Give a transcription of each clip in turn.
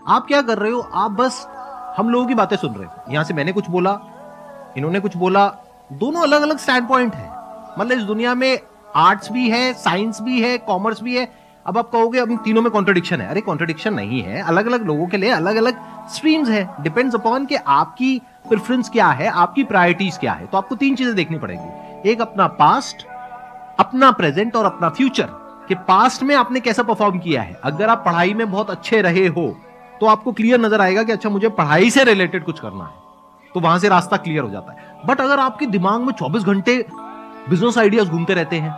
आप क्या कर रहे हो, आप बस हम लोगों की बातें सुन रहे हो। यहां से मैंने कुछ बोला, इन्होंने कुछ बोला, दोनों अलग अलग स्टैंड पॉइंट है। मतलब इस दुनिया में आर्ट्स भी है, साइंस भी है, कॉमर्स भी है। अब आप कहोगे अब इन तीनों में कॉन्ट्रडिक्शन है। अरे कॉन्ट्रडिक्शन नहीं है, अलग अलग लोगों के लिए अलग अलग स्ट्रीम्स है। डिपेंड्स अपॉन कि आपकी प्रेफरेंस क्या है, आपकी प्रायोरिटीज क्या है। तो आपको तीन चीजें देखनी पड़ेगी, एक अपना पास्ट, अपना प्रेजेंट और अपना फ्यूचर। कि पास्ट में आपने कैसा परफॉर्म किया है। अगर आप पढ़ाई में बहुत अच्छे रहे हो तो आपको क्लियर नजर आएगा कि अच्छा मुझे पढ़ाई से रिलेटेड कुछ करना है, तो वहां से रास्ता क्लियर हो जाता है। बट अगर आपके दिमाग में 24 घंटे बिजनेस आइडियाज घूमते रहते हैं,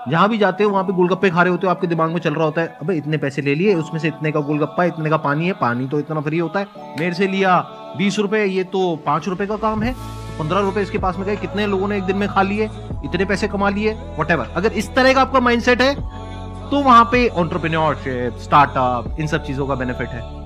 जहां भी जाते हो वहां पे गोलगप्पे खा रहे होते हो, आपके दिमाग में चल रहा होता है अबे इतने पैसे ले लिए, उसमें से इतने का गोलगप्पा, इतने का पानी है, पानी तो इतना फ्री होता है, मेरे से लिया 20 रुपए, ये तो 5 रुपए का काम है, 15 रुपए इसके पास में गए, कितने लोगों ने एक दिन में खा लिए, इतने पैसे कमा लिए, व्हाटएवर। अगर इस तरह का आपका माइंडसेट है तो वहां पे एंटरप्रेन्योरशिप, स्टार्टअप, इन सब चीजों का बेनिफिट है।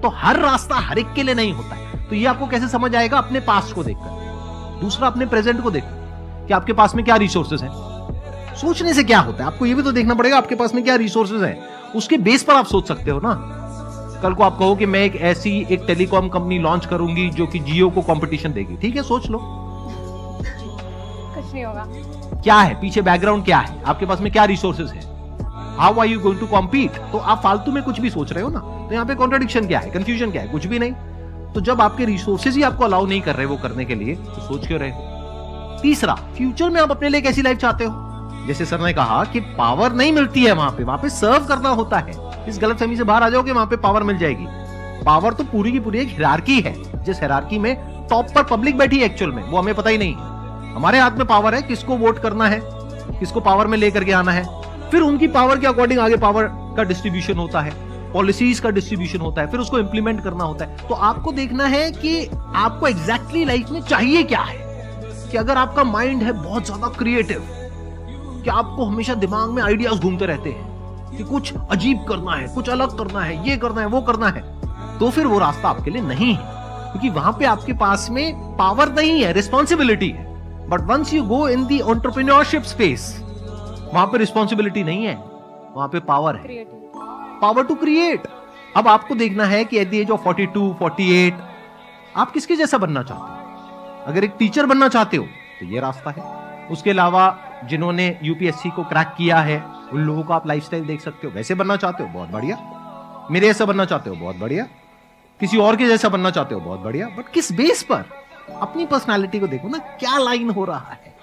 तो हर रास्ता हर एक के लिए नहीं होता है। तो ये आपको कैसे समझ आएगा, अपने पास्ट को देखकर। दूसरा, अपने प्रेजेंट को देखकर कि आपके पास में क्या रिसोर्सेज हैं। सोचने से क्या होता है, आपको ये भी तो देखना पड़ेगा आपके पास में क्या रिसोर्सेज हैं। उसके बेस पर आप सोच सकते हो ना। कल को आप कहो कि मैं एक टेलीकॉम कंपनी लॉन्च करूंगी जो कि जियो को कंपटीशन देगी, ठीक है, सोच लो। कुछ नहीं होगा। क्या है पीछे, बैकग्राउंड क्या है, आपके पास में क्या रिसोर्सेज है, how are you going to compete. तो आप फालतू में कुछ भी सोच रहे हो ना। तो यहाँ पे कॉन्ट्रडिक्शन क्या है, कंफ्यूजन क्या है, कुछ भी नहीं। तो जब आपके रिसोर्सेज ही आपको अलाउ नहीं कर रहे वो करने के लिए, तो सोच क्यों रहे हो। तीसरा, फ्यूचर में आप अपने लिए कैसी लाइफ चाहते हो। जैसे सर ने कहा कि पावर नहीं मिलती है वहां पे सर्व करना होता है। इस गलतफहमी से बाहर आ जाओ कि वहां पे पावर मिल जाएगी। पावर तो पूरी की पूरी एक हिरार्की है, जिस हिरार्की में टॉप पर पब्लिक बैठी है एक्चुअल में, वो हमें पता ही नहीं है। हमारे हाथ में पावर है, किसको वोट करना है, किसको पावर में लेकर के आना है। फिर उनकी पावर के अकॉर्डिंग आगे पावर का डिस्ट्रीब्यूशन होता है, पॉलिसीज का डिस्ट्रीब्यूशन होता है, फिर उसको इंप्लीमेंट करना होता है। तो आपको देखना है कि आपको एग्जैक्टली लाइफ में चाहिए क्या है। कि अगर आपका माइंड है बहुत ज्यादा क्रिएटिव, कि आपको हमेशा दिमाग में आइडियाज घूमते रहते हैं कि कुछ अजीब करना है, कुछ अलग करना है, ये करना है, वो करना है, तो फिर वो रास्ता आपके लिए नहीं है। क्योंकि वहां पे आपके पास में पावर नहीं है, रिस्पॉन्सिबिलिटी है। But once you go in the entrepreneurship space, वहां पे रिस्पॉन्सिबिलिटी नहीं है, वहां पे पावर है, पावर टू क्रिएट। अब आपको देखना है कि एट द एज ऑफ 42, 48 आप किसके जैसा बनना चाहते हो। अगर एक टीचर बनना चाहते हो तो ये रास्ता है। उसके अलावा जिन्होंने यूपीएससी को क्रैक किया है उन लोगों का आप लाइफस्टाइल देख सकते हो। वैसे बनना चाहते हो, बहुत बढ़िया। मेरे जैसा बनना चाहते हो, बहुत बढ़िया। किसी और के जैसा बनना चाहते हो, बहुत बढ़िया। बट किस बेस पर, अपनी पर्सनालिटी को देखो ना, क्या लाइन हो रहा है।